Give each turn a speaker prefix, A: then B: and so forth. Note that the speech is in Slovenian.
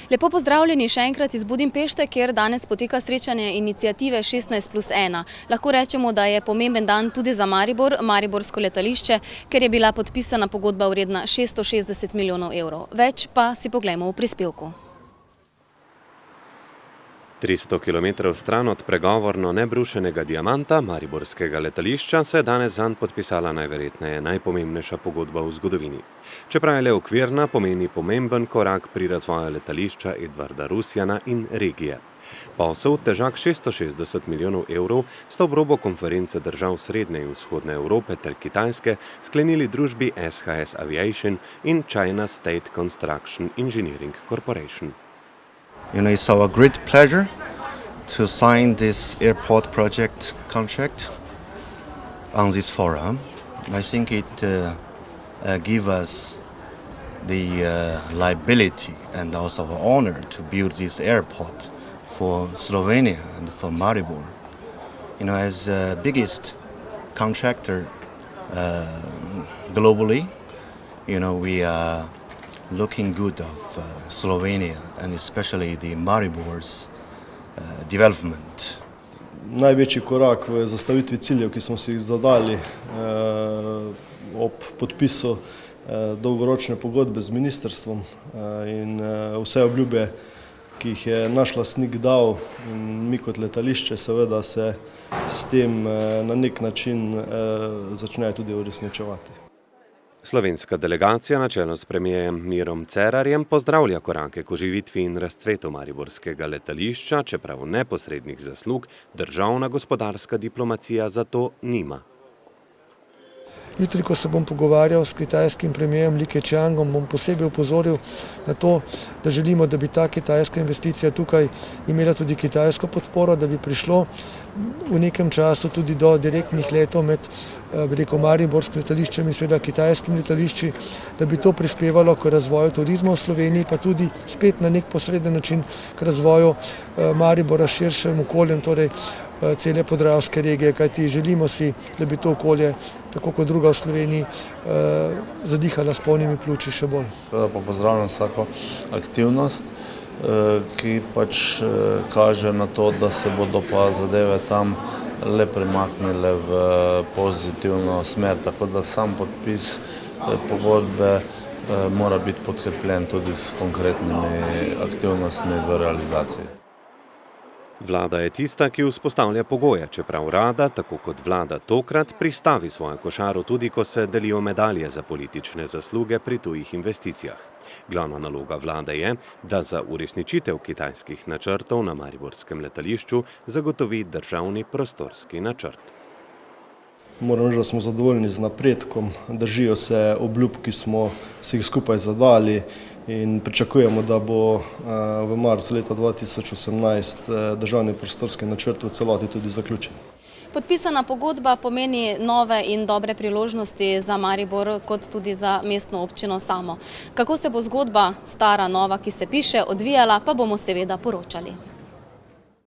A: Lepo pozdravljeni še enkrat iz Budimpešte, kjer danes poteka srečanje iniciative 16+1. Lahko rečemo, da je pomemben dan tudi za Maribor, mariborsko letališče, ker je bila podpisana pogodba vredna 660 milijonov evrov. Več pa si poglejmo v prispevku.
B: 300 km stran od pregovorno nebrušenega diamanta mariborskega letališča se je danes zanj podpisala najverjetneje najpomembnejša pogodba v zgodovini. Čeprav je le okvirna, pomeni pomemben korak pri razvoju letališča Edvarda Rusjana in regije. Posel, težak 660 milijonov evrov, sta ob robu konference držav Srednje in Vzhodne Evrope ter Kitajske sklenili družbi SHS Aviation in China State Construction Engineering Corporation.
C: It's our great pleasure to sign this airport project contract on this forum. I think it gives us the liability and also honor to build this airport for Slovenia and for Maribor. As the biggest contractor globally, we are looking good of Slovenia and especially the Maribor's development.
D: Največji korak v zastavitvi ciljev, ki smo si jih zadali ob podpisu dolgoročne pogodbe z ministrstvom in vse obljube, ki jih je naš lastnik dal, in mi kot letališče seveda se s tem na nek način začnejo tudi uresničevati.
B: Slovenska delegacija na čelu s premijerjem Mirom Cerarjem pozdravlja korake k oživitvi in razcvetu mariborskega letališča, čeprav neposrednih zaslug državna gospodarska diplomacija za to nima.
E: Jutri, ko se bom pogovarjal s kitajskim premijerjem Li Keqiangom, bom posebej opozoril na to, da želimo, da bi ta kitajska investicija tukaj imela tudi kitajsko podporo, da bi prišlo v nekem času tudi do direktnih letov med mariborskim letališčem in seveda kitajskim letališči, da bi to prispevalo k razvoju turizma v Sloveniji, pa tudi spet na nek posreden način k razvoju Maribora s širšim okoljem, torej cele podravske regije, kajti želimo si, da bi to okolje, tako kot druga v Sloveniji, zadihala s polnimi pljuči še bolj.
F: Pozdravljam vsako aktivnost, ki kaže na to, da se bodo pa zadeve tam le premaknile v pozitivno smer, tako da sam podpis pogodbe mora biti podkrepljen tudi s konkretnimi aktivnostmi v realizaciji.
B: Vlada je tista, ki vzpostavlja pogoje, čeprav rada, tako kot vlada tokrat, pristavi svojo košaro tudi, ko se delijo medalje za politične zasluge pri tujih investicijah. Glavna naloga vlade je, da za uresničitev kitajskih načrtov na mariborskem letališču zagotovi državni prostorski načrt.
D: Moram reči, da smo zadovoljni z napredkom, držijo se obljub, ki smo si jih skupaj zadali, in pričakujemo, da bo v marcu leta 2018 državni prostorski načrt v celoti tudi zaključen.
A: Podpisana pogodba pomeni nove in dobre priložnosti za Maribor, kot tudi za mestno občino samo. Kako se bo zgodba stara, nova, ki se piše, odvijala, pa bomo seveda poročali.